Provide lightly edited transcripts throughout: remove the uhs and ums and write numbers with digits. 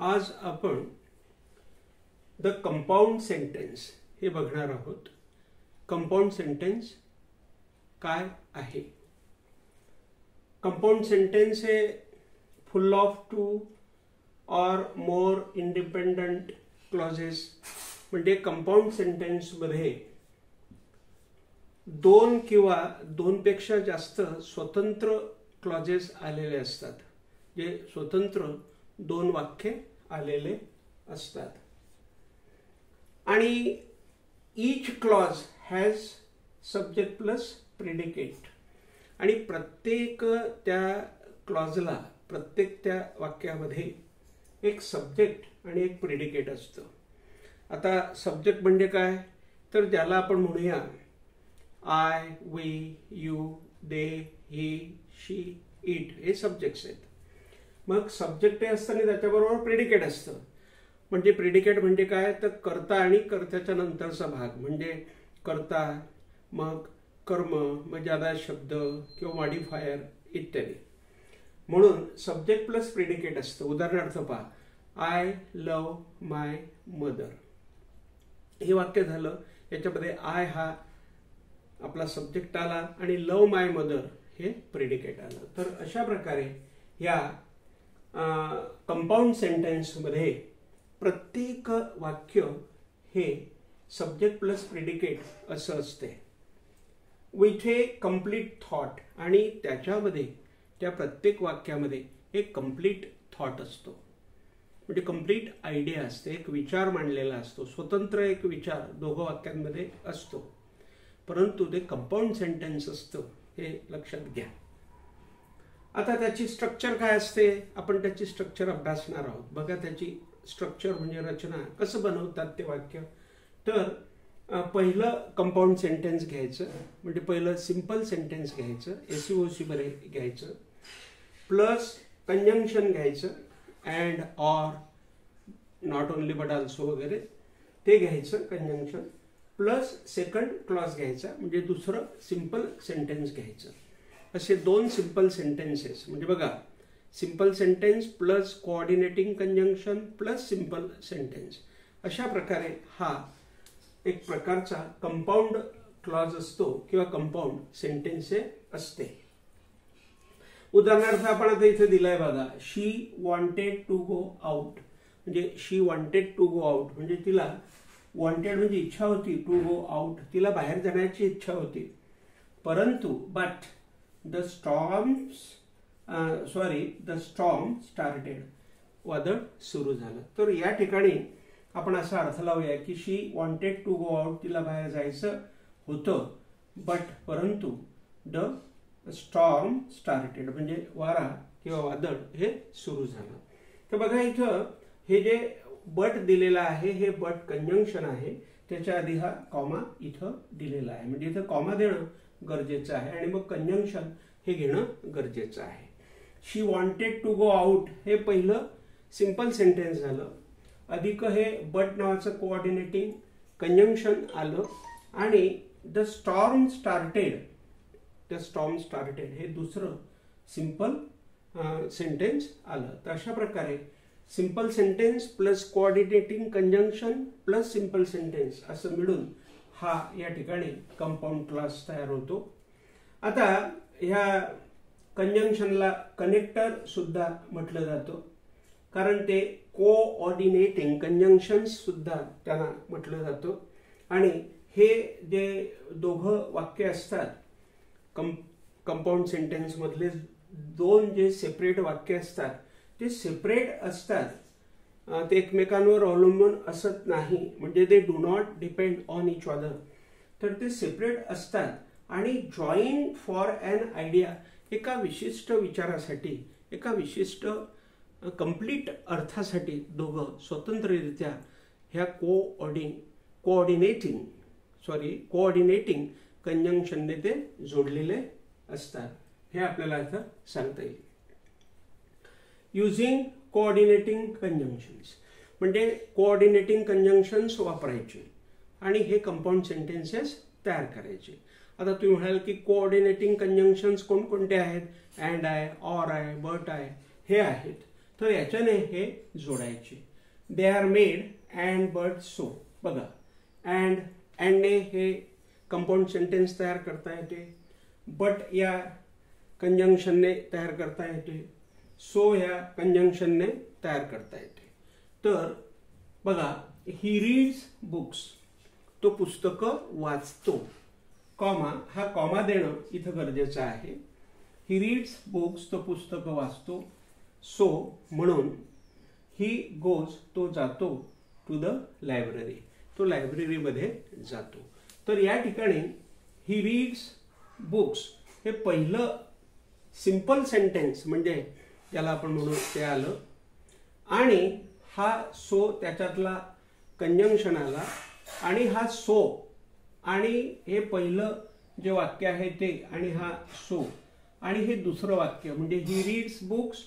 आज आपण the compound sentence हे बघणार आहोत. कंपाऊंड सेंटेन्स काय आहे? कंपाऊंड सेंटेन्स हे फुल ऑफ टू और मोर इंडिपेंडंट क्लॉजेस, म्हणजे कंपाऊंड सेंटेन्स मध्ये दोन किंवा दोनपेक्षा जास्त स्वतंत्र क्लॉजेस आलेले असतात, जे स्वतंत्र दोन वाक्ये आलेले असतात. आणि each clause has subject plus predicate, आणि प्रत्येक त्या क्लॉजला, प्रत्येक त्या वाक्यामध्ये एक सब्जेक्ट आणि एक प्रेडिकेट असतं. आता सब्जेक्ट म्हणजे काय, तर ज्याला आपण म्हणूया I, we, you, they, he, she, it, हे सब्जेक्ट्स आहेत. मग सब्जेक्ट हे असतं आणि त्याच्याबरोबर प्रेडिकेट असतं. म्हणजे प्रेडिकेट म्हणजे काय, तर कर्ता आणि कर्त्याच्या नंतरचा भाग, म्हणजे कर्ता, मग कर्म, मग ज्यादा शब्द किंवा मॉडिफायर इत्यादी. म्हणून सब्जेक्ट प्लस प्रेडिकेट असतं. उदाहरणार्थ पहा, आय लव्ह माय मदर हे वाक्य झालं. याच्यामध्ये आय हा आपला सब्जेक्ट आला आणि लव्ह माय मदर हे प्रेडिकेट आलं. तर अशा प्रकारे या कंपाऊंड सेंटेन्स मध्ये प्रत्येक वाक्य हे सब्जेक्ट प्लस प्रेडिकेट असं असते विथ ए कम्प्लीट थॉट, आणि त्याच्यामध्ये त्या प्रत्येक वाक्यामध्ये एक कम्प्लीट थॉट असतो, म्हणजे कम्प्लीट आयडिया असते, एक विचार मांडलेला असतो, स्वतंत्र एक विचार दोघं वाक्यांमध्ये असतो. परंतु ते कंपाऊंड सेंटेन्स असतं हे लक्षात घ्या. आता त्याची स्ट्रक्चर काय असते, आपण त्याची स्ट्रक्चर अभ्यासणार आहोत. बघा, त्याची स्ट्रक्चर म्हणजे रचना, कसं बनवतात ते वाक्य. तर पहिलं कंपाऊंड सेंटेन्स घ्यायचं, म्हणजे पहिलं सिंपल सेंटेन्स घ्यायचं, एसयूओसी बरे घ्यायचं, प्लस कंजंक्शन घ्यायचं, and, or, not only but also वगैरे ते घ्यायचं कंजंक्शन, प्लस सेकंड क्लॉज घ्यायचा, म्हणजे दुसरं सिंपल सेंटेन्स घ्यायचं. असे दोन सिंपल सेंटेन्सेस, म्हणजे बघा, simple sentence plus coordinating conjunction plus simple sentence, अशा प्रकारे हा एक प्रकारचा कंपाऊंड क्लॉज असतो किंवा कंपाऊंड सेंटेन्स असते. उदाहरणार्थ आपण आता इथे दिलाय बघा, शी वॉन्टेड टू गो आउट, म्हणजे शी वॉन्टेड टू गो आउट म्हणजे तिला, वॉन्टेड म्हणजे इच्छा होती, टू गो आउट तिला बाहेर जाण्याची इच्छा होती, परंतु बट द स्टॉर्म स्टार्टेड, वादळ सुरू झालं. तर या ठिकाणी आपण असा अर्थ लावूया की शी वॉन्टेड टू गो आउट, तिला बाहेर जायचं होतं, बट परंतु द स्टॉर्म स्टार्टेड म्हणजे वारा किंवा वादळ हे सुरू झालं. तर बघा, इथं हे जे बट दिलेलं आहे हे बट कंजंक्शन आहे, त्याच्या आधी हा कॉमा इथं दिलेला आहे, म्हणजे इथं कॉमा देणं गरजेचं आहे आणि मग कंजंक्शन हे घेणं गरजेचं आहे. शी वॉन्टेड टू गो आउट हे पहिलं सिंपल सेंटेन्स झालं, अधिक हे बट नावाचं कोऑर्डिनेटिंग कंजंक्शन आलं, आणि द स्टॉर्म स्टार्टेड हे दुसरं सिंपल सेंटेन्स आलं. तर अशा प्रकारे simple sentence plus coordinating conjunction plus simple sentence असं मिळून हा या ठिकाणी कंपाऊंड क्लॉज तयार होतो. आता ह्या कंजंक्शनला कनेक्टर सुद्धा म्हटलं जातं, कारण ते कोऑर्डिनेटिंग कंजंक्शन्स सुद्धा त्यांना म्हटलं जातं. आणि हे जे दोघं वाक्य असतात, कंपाऊंड सेंटेन्स मधले दोन जे सेपरेट वाक्य असतात ते सेपरेट असतात, ते एकमेकांवर अवलंबून असत नाही, म्हणजे they do not depend on each other. तर ते सेपरेट असतात आणि जॉईन फॉर अन आयडिया, एका विशिष्ट विचारासाठी, एका विशिष्ट कंप्लीट अर्थासाठी दोघं स्वतंत्ररित्या ह्या कोऑर्डिनेटिंग कंजंक्शनने ते जोडलेले असतात. हे आपल्याला इथं सांगता येईल. युझिंग कोऑर्डिनेटिंग कंजंक्शन्स, म्हणजे कोऑर्डिनेटिंग कंजंक्शन्स वापरायचे आणि हे कंपाऊंड सेंटेन्सेस तयार करायचे. आता तुम्ही म्हणाल की कोऑर्डिनेटिंग कंजंक्शन्स कोणकोणते आहेत, अँड आहे, ऑर आहे, बट आहे, हे आहेत. तर याच्याने हे जोडायचे. They are made and but so. बघा, अँडने हे कंपाऊंड सेंटेन्स तयार करता येते, बट या कंजंक्शनने तयार करता येते, सो या कंजंक्शनने तयार करता येते. तर बघा, ही रीड्स बुक्स, तो पुस्तकं वाचतो, कॉमा, हा कॉमा देणं इथं गरजेचं आहे. ही रीड्स बुक्स, तो पुस्तकं वाचतो, सो म्हणून ही गोज, तो जातो, टू द लायब्ररी, तो लायब्ररीमध्ये जातो. तर या ठिकाणी ही रीड्स बुक्स हे पहिलं सिंपल सेंटेन्स म्हणजे त्याला आपण म्हणू ते आलं, आणि हा सो त्याच्यातला कंजंक्शन आला, आणि हा सो आणि हे पहिलं जे वाक्य आहे ते, आणि हा सो, आणि हे दुसरं वाक्य म्हणजे ही रीड्स बुक्स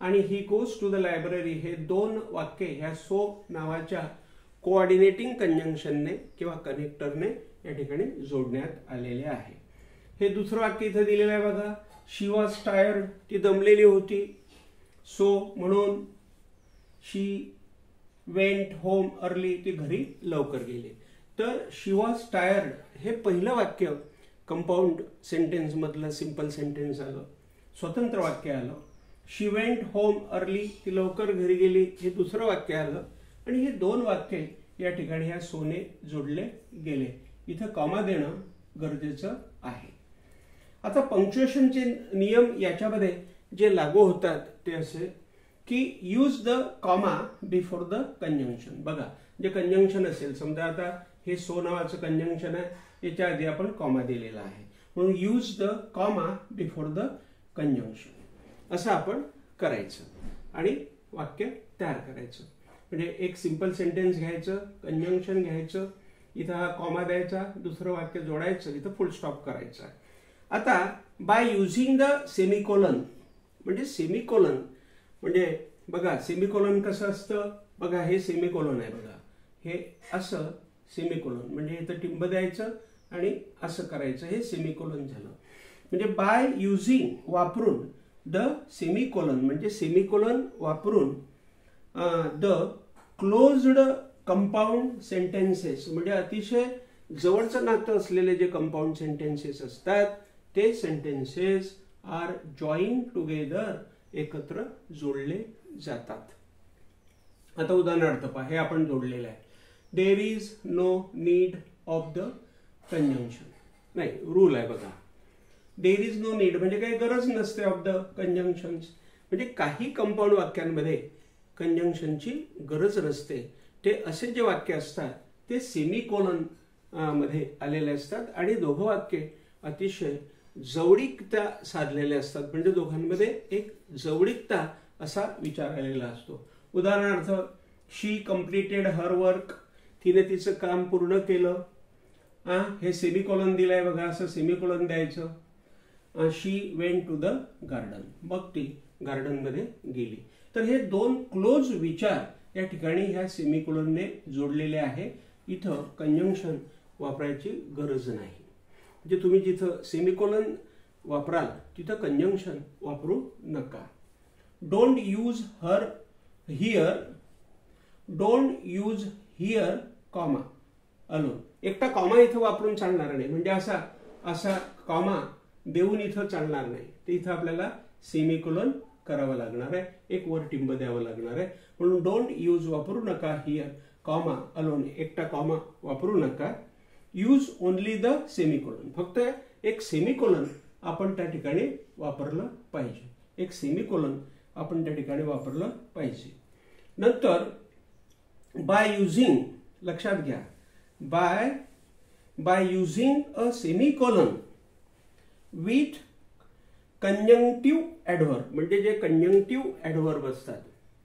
आणि he goes to the library, हे दोन वाक्य ह्या सो नावाच्या कोऑर्डिनेटिंग कंजंक्शनने किंवा कनेक्टरने या ठिकाणी जोडण्यात आलेले आहे. हे दुसरं वाक्य इथं दिलेलं आहे बघा, शी वॉज टायर्ड, ती दमलेली होती, सो म्हणून शी वेंट होम अर्ली, ती घरी लवकर गेली. तर शी वॉज टायर्ड हे पहिलं वाक्य कंपाऊंड सेंटेन्स मधलं सिंपल सेंटेन्स आलं, स्वतंत्र वाक्य आलं. शी वेंट होम अर्ली, ती लवकर घरी गेली, हे दुसरं वाक्य आलं, आणि हे दोन वाक्य या ठिकाणी ह्या सोने जोडले गेले. इथं कॉमा देणं गरजेचं आहे. आता पंक्च्युएशनचे नियम याच्यामध्ये जे लागू होतात ते असे की use the comma before the conjunction. बघा, जे कंजंक्शन असेल, समजा आता हे सो नावाचं कंजंक्शन आहे, याच्या आधी आपण कॉमा दिलेला आहे, म्हणून use the comma before the conjunction असं आपण करायचं आणि वाक्य तयार करायचं. म्हणजे एक सिंपल सेंटेन्स घ्यायचं, कंजंक्शन घ्यायचं, इथं हा कॉमा द्यायचा, दुसरं वाक्य जोडायचं, इथं फुल स्टॉप करायचा. आता बाय युझिंग द सेमिकोलन, म्हणजे सेमिकोलन म्हणजे बघा सेमिकोलन कसं असतं, बघा हे सेमिकोलन आहे, बघा हे असं सेमिकोलन म्हणजे इथं टिंब द्यायचं आणि असं करायचं, हे सेमिकोलन झालं. म्हणजे बाय युझिंग, वापरून, द सेमिकोलन म्हणजे सेमिकोलन वापरून, द क्लोज्ड कंपाऊंड सेंटेन्सेस म्हणजे अतिशय जवळचं नातं असलेले जे कंपाऊंड सेंटेन्सेस असतात ते सेंटेन्सेस आर जॉईन टुगेदर, एकत्र जोडले जातात. आता उदाहरणार्थ पहा, हे आपण जोडलेलं आहे. There is no need of the conjunction, नाही रूल आहे बघा, देर इज नो नीड म्हणजे काही गरज नसते ऑफ द कंजंक्शन्स, म्हणजे काही कंपाऊंड वाक्यांमध्ये कंजंक्शनची गरज नसते. ते असे जे वाक्य असतात ते सेमिकोलन मध्ये आलेले असतात आणि दोघं वाक्य अतिशय जवळीकता साधलेले असतात, म्हणजे दोघांमध्ये एक जवळीकता असा विचार आलेला असतो. उदाहरणार्थ, शी कम्प्लिटेड हर वर्क, तिने तिचं काम पूर्ण केलं, हे सेमिकोलन दिलंय बघा, असं सेमिकोलन द्यायचं. शी वेंट टू द गार्डन, मग ती गार्डन मध्ये गेली. तर हे दोन क्लोज विचार या ठिकाणी ह्या सेमिकोलनने जोडलेले आहे. इथं कंजंक्शन वापरायची गरज नाही. म्हणजे तुम्ही जिथं सेमिकोलन वापराल तिथं कंजंक्शन वापरू नका. Don't use her here, don't use here comma alone. एकटा कॉमा इथं वापरून चालणार नाही, म्हणजे असा कॉमा देऊन इथं चालणार नाही, ते इथं आपल्याला सेमिकोलन करावं लागणार आहे, एक वर टिंब द्यावं लागणार आहे. म्हणून डोंट यूज वापरू नका, हिअर कॉमा अलोन एकटा कॉमा वापरू नका. यूज ओनली द सेमिकोलन, फक्त एक सेमिकोलन आपण त्या ठिकाणी वापरलं पाहिजे, एक सेमिकोलन आपण त्या ठिकाणी वापरलं पाहिजे. नंतर बाय युझिंग, लक्षात घ्या, by using a semicolon with conjunctive adverb, म्हणजे जे कंजंक्टिव्ह ॲडव्हर्ब असतात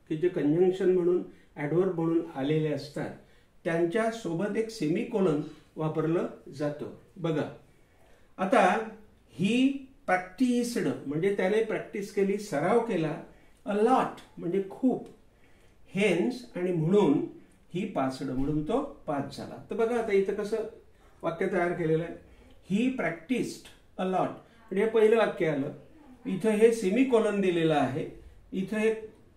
की जे कंजंक्शन म्हणून ॲडव्हर्ब म्हणून आलेले असतात त्यांच्या सोबत एक सेमिकोलन वापरलं जातं. बघा, आता ही प्रॅक्टिस्ड म्हणजे त्याने प्रॅक्टिस केली, सराव केला. अ लॉट म्हणजे खूप. हेन्स आणि म्हणून ही पासड म्हणून तो पास झाला. तर बघा आता इथं कसं वाक्य तयार केलेलं आहे. ही प्रॅक्टिस्ड अ लॉट म्हणजे पहिलं वाक्य आलं, इथं हे सेमिकोलन दिलेलं आहे, इथं हे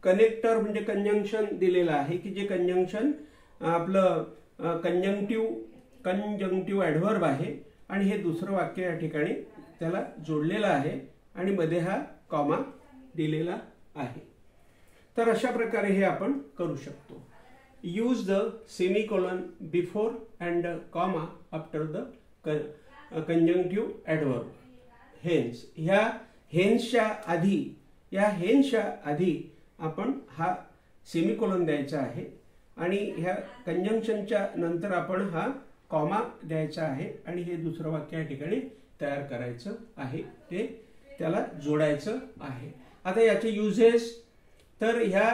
कनेक्टर म्हणजे कंजंक्शन दिलेलं आहे की जे कंजंक्शन आपलं कंजंक्टिव्ह ॲडव्हर्ब आहे आणि हे दुसरं वाक्य या ठिकाणी त्याला जोडलेलं आहे आणि मध्ये हा कॉमा दिलेला आहे. तर अशा प्रकारे हे आपण करू शकतो. Use the semicolon before and comma after the conjunctive adverb. Hence, ह्या हेन्सच्या आधी आपण हा सेमिकोलन द्यायचा आहे आणि ह्या कंजंक्शनच्या नंतर आपण हा कॉमा द्यायचा आहे आणि हे दुसरं वाक्य या ठिकाणी तयार करायचं आहे, ते त्याला जोडायचं आहे. आता याचे युजेस, तर ह्या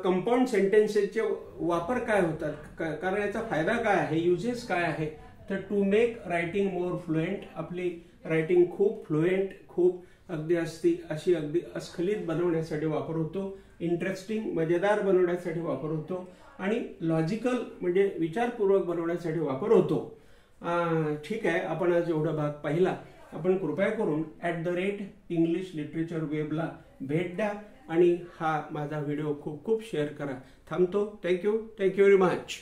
कंपाऊंड सेंटेन्सेसचे वापर काय होतात, कारण याचा फायदा काय आहे, युजेस काय आहे, तर to make writing more fluent, आपली रायटिंग खूप फ्लुएंट, खूप अगदी अस्खलित बनवण्यासाठी वापर होतो. इंटरेस्टिंग, मजेदार बनवण्यासाठी वापर होतो आणि लॉजिकल म्हणजे विचारपूर्वक बनवण्यासाठी वापर होतो. ठीक आहे, आपण आज एवढा भाग पाहिला. आपण कृपया करून @English Literature वेबला भेट द्या आणि हा माझा व्हिडिओ खूप खूप शेअर करा. थांबतो. Thank you very much.